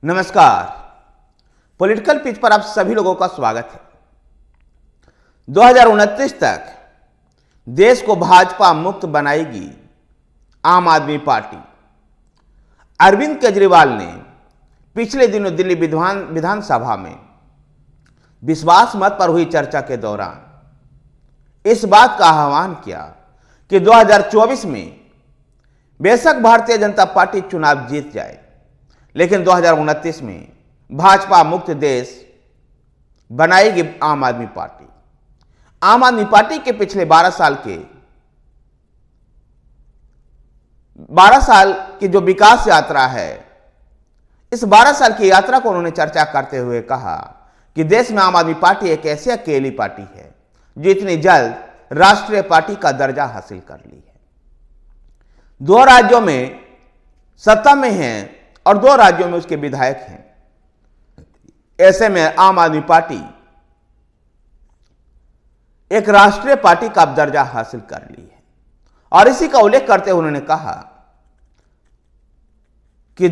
नमस्कार। Political pitch पर आप सभी लोगों का स्वागत है। 2029 तक देश को भाजपा मुक्त बनाएगी आम आदमी पार्टी। अरविंद केजरीवाल ने पिछले दिनों दिल्ली विधानसभा में विश्वास मत पर हुई चर्चा के दौरान इस बात का आह्वान किया कि 2024 में बेशक भारतीय जनता पार्टी चुनाव जीत जाए, लेकिन 2029 में भाजपा मुक्त देश बनाएगी आम आदमी पार्टी। आम आदमी पार्टी के पिछले 12 साल की जो विकास यात्रा है, इस 12 साल की यात्रा को उन्होंने चर्चा करते हुए कहा कि देश में आम आदमी पार्टी एक ऐसी अकेली पार्टी है जो इतनी जल्द राष्ट्रीय पार्टी का दर्जा हासिल कर ली है। 2 राज्यों में सत्ता में हैं और 2 राज्यों में उसके विधायक हैं। ऐसे में आम आदमी पार्टी एक राष्ट्रीय पार्टी का दर्जा हासिल कर ली है। और इसी का उल्लेख करते हुए उन्होंने कहा कि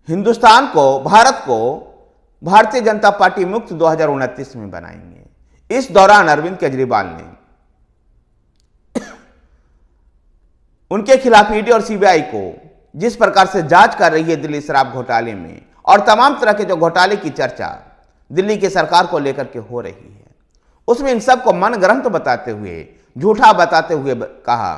हिंदुस्तान को, भारत को भारतीय जनता पार्टी मुक्त 2029 में बनाएंगे। इस दौरान अरविंद केजरीवाल ने उनके खिलाफ ईडी और सीबीआई को जिस प्रकार से जांच कर रही है दिल्ली शराब घोटाले में और तमाम तरह के जो घोटाले की चर्चा दिल्ली की सरकार को लेकर के हो रही है, उसमें इन सबको मनगढ़ंत बताते हुए, झूठा बताते हुए कहा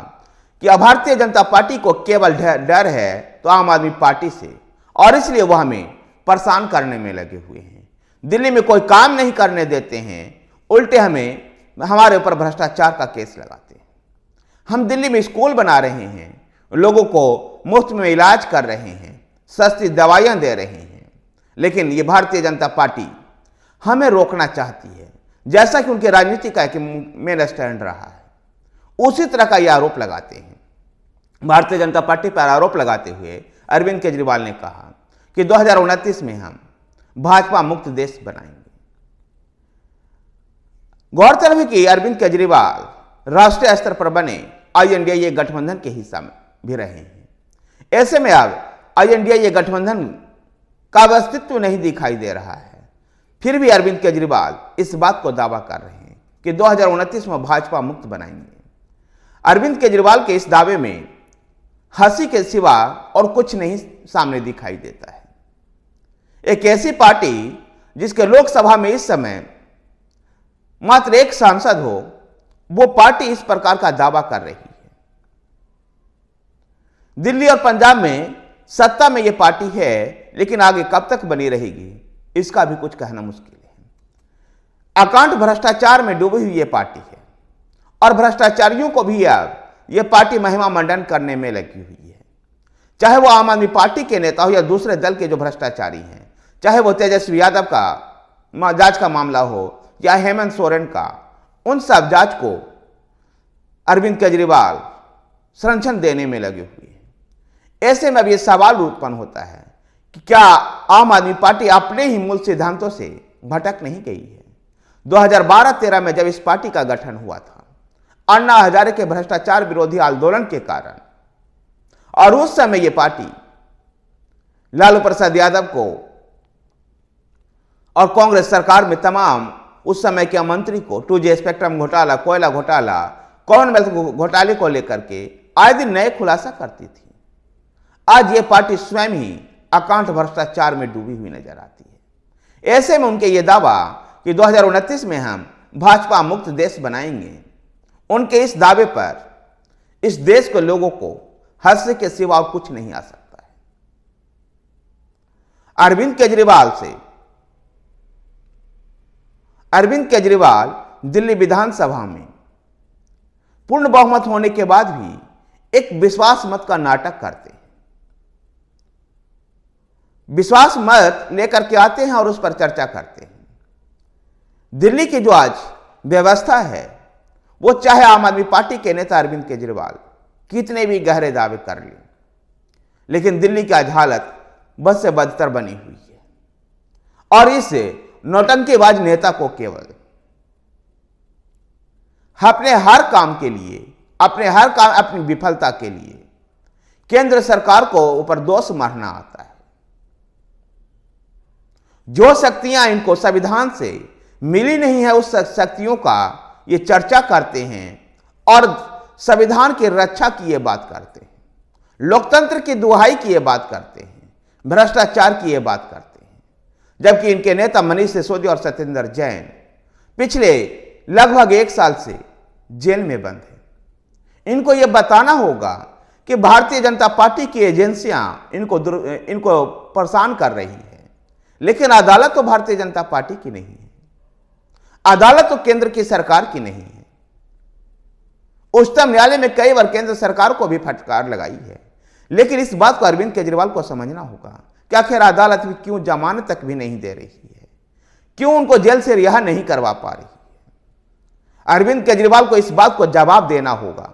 कि भारतीय जनता पार्टी को केवल डर है तो आम आदमी पार्टी से, और इसलिए वह हमें परेशान करने में लगे हुए हैं। दिल्ली में कोई काम नहीं करने देते हैं, उल्टे हमारे ऊपर भ्रष्टाचार का केस लगाते हैं। हम दिल्ली में स्कूल बना रहे हैं, लोगों को मुफ्त में इलाज कर रहे हैं, सस्ती दवाइयां दे रहे हैं, लेकिन ये भारतीय जनता पार्टी हमें रोकना चाहती है, जैसा कि उनकी राजनीति का एक मेन स्टैंड रहा है। उसी तरह का ये आरोप लगाते हैं। भारतीय जनता पार्टी पर आरोप लगाते हुए अरविंद केजरीवाल ने कहा कि 2029 में हम भाजपा मुक्त देश बनाएंगे। गौरतलब है कि अरविंद केजरीवाल राष्ट्रीय स्तर पर बने INDA गठबंधन के हिस्सा में भी रहे हैं। ऐसे में अब INDA गठबंधन का अस्तित्व नहीं दिखाई दे रहा है। फिर भी अरविंद केजरीवाल इस बात को दावा कर रहे हैं कि 2029 में भाजपा मुक्त बनाएंगे। अरविंद केजरीवाल के इस दावे में हंसी के सिवा और कुछ नहीं सामने दिखाई देता है। एक ऐसी पार्टी जिसके लोकसभा में इस समय मात्र 1 सांसद हो, वो पार्टी इस प्रकार का दावा कर रही है। दिल्ली और पंजाब में सत्ता में यह पार्टी है, लेकिन आगे कब तक बनी रहेगी इसका भी कुछ कहना मुश्किल है। अकांत भ्रष्टाचार में डूबी हुई यह पार्टी है और भ्रष्टाचारियों को भी अब यह पार्टी महिमा मंडन करने में लगी हुई है। चाहे वो आम आदमी पार्टी के नेता हो या दूसरे दल के जो भ्रष्टाचारी हैं, चाहे वो तेजस्वी यादव का जांच का मामला हो या हेमंत सोरेन का, उन सब जांच को अरविंद केजरीवाल संरक्षण देने में लगे हुए हैं। ऐसे में अब यह सवाल उत्पन्न होता है कि क्या आम आदमी पार्टी अपने ही मूल सिद्धांतों से भटक नहीं गई है। 2012-13 में जब इस पार्टी का गठन हुआ था अन्ना हजारे के भ्रष्टाचार विरोधी आंदोलन के कारण, और उस समय यह पार्टी लालू प्रसाद यादव को और कांग्रेस सरकार में तमाम उस समय के मंत्री को 2G स्पेक्ट्रम घोटाला, कोयला घोटाला, कॉमनवेल्थ घोटाले को लेकर के आए दिन नए खुलासा करती थी। आज यह पार्टी स्वयं ही अकांत भ्रष्टाचार में डूबी हुई नजर आती है। ऐसे में उनके ये दावा कि 2029 में हम भाजपा मुक्त देश बनाएंगे, उनके इस दावे पर इस देश के लोगों को हंसने के सिवा कुछ नहीं आ सकता है। अरविंद केजरीवाल दिल्ली विधानसभा में पूर्ण बहुमत होने के बाद भी एक विश्वास मत का नाटक करते हैं। विश्वास मत लेकर के आते हैं और उस पर चर्चा करते हैं। दिल्ली की जो आज व्यवस्था है, वो चाहे आम आदमी पार्टी के नेता अरविंद केजरीवाल कितने भी गहरे दावे कर लें, लेकिन दिल्ली की आज हालत बद से बदतर बनी हुई है। और इस नौटंकीबाज नेता को केवल अपने हर काम के लिए, अपनी विफलता के लिए केंद्र सरकार को ऊपर दोष मारना आता है। जो शक्तियां इनको संविधान से मिली नहीं है उस शक्तियों का ये चर्चा करते हैं और संविधान की रक्षा की ये बात करते हैं, लोकतंत्र की दुहाई की ये बात करते हैं, भ्रष्टाचार की ये बात करते हैं। जबकि इनके नेता मनीष सिसोदिया और सत्येंद्र जैन पिछले लगभग 1 साल से जेल में बंद हैं। इनको ये बताना होगा कि भारतीय जनता पार्टी की एजेंसियां इनको परेशान कर रही है, लेकिन अदालत तो भारतीय जनता पार्टी की नहीं है, अदालत तो केंद्र की सरकार की नहीं है। उच्चतम न्यायालय में कई बार केंद्र सरकार को भी फटकार लगाई है, लेकिन इस बात को अरविंद केजरीवाल को समझना होगा कि आखिर अदालत भी क्यों जमानत तक भी नहीं दे रही है, क्यों उनको जेल से रिहा नहीं करवा पा रही है। अरविंद केजरीवाल को इस बात को जवाब देना होगा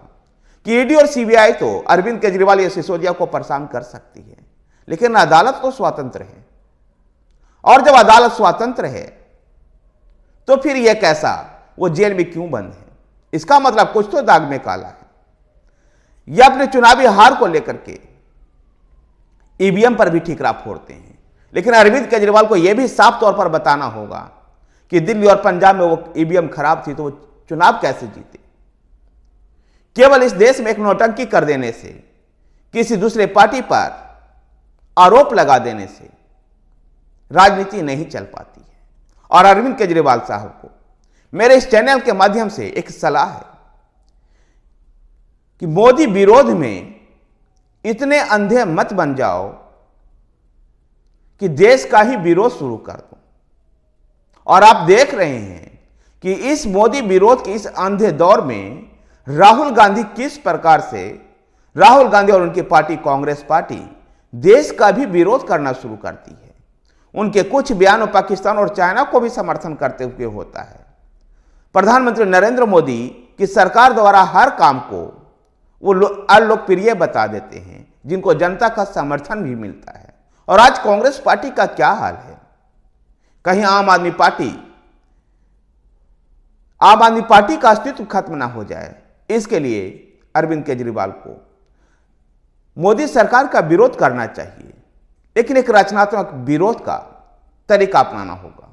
कि ईडी और सीबीआई तो अरविंद केजरीवाल या सिसोदिया को परेशान कर सकती है, लेकिन अदालत तो स्वतंत्र है। और जब अदालत स्वतंत्र है तो फिर यह कैसा वो जेल में क्यों बंद है? इसका मतलब कुछ तो दाग में काला है। यह अपने चुनावी हार को लेकर के ईवीएम पर भी ठीकरा फोड़ते हैं, लेकिन अरविंद केजरीवाल को यह भी साफ तौर पर बताना होगा कि दिल्ली और पंजाब में वो ईवीएम खराब थी तो वो चुनाव कैसे जीते। केवल इस देश में एक नौटंकी कर देने से, किसी दूसरे पार्टी पर आरोप लगा देने से राजनीति नहीं चल पाती है। और अरविंद केजरीवाल साहब को मेरे इस चैनल के माध्यम से एक सलाह है कि मोदी विरोध में इतने अंधे मत बन जाओ कि देश का ही विरोध शुरू कर दो। और आप देख रहे हैं कि इस मोदी विरोध के इस अंधे दौर में राहुल गांधी किस प्रकार से, राहुल गांधी और उनकी पार्टी कांग्रेस पार्टी देश का भी विरोध करना शुरू करती है। उनके कुछ बयानों पाकिस्तान और चाइना को भी समर्थन करते हुए होता है। प्रधानमंत्री नरेंद्र मोदी की सरकार द्वारा हर काम को वो अलोकप्रिय बता देते हैं, जिनको जनता का समर्थन भी मिलता है। और आज कांग्रेस पार्टी का क्या हाल है? कहीं आम आदमी पार्टी का अस्तित्व खत्म ना हो जाए, इसके लिए अरविंद केजरीवाल को मोदी सरकार का विरोध करना चाहिए, लेकिन एक रचनात्मक विरोध का तरीका अपनाना होगा।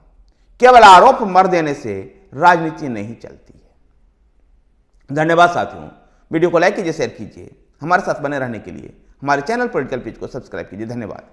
केवल आरोप मर देने से राजनीति नहीं चलती है। धन्यवाद साथियों, वीडियो को लाइक कीजिए, शेयर कीजिए। हमारे साथ बने रहने के लिए हमारे चैनल पॉलिटिकल पेज को सब्सक्राइब कीजिए। धन्यवाद।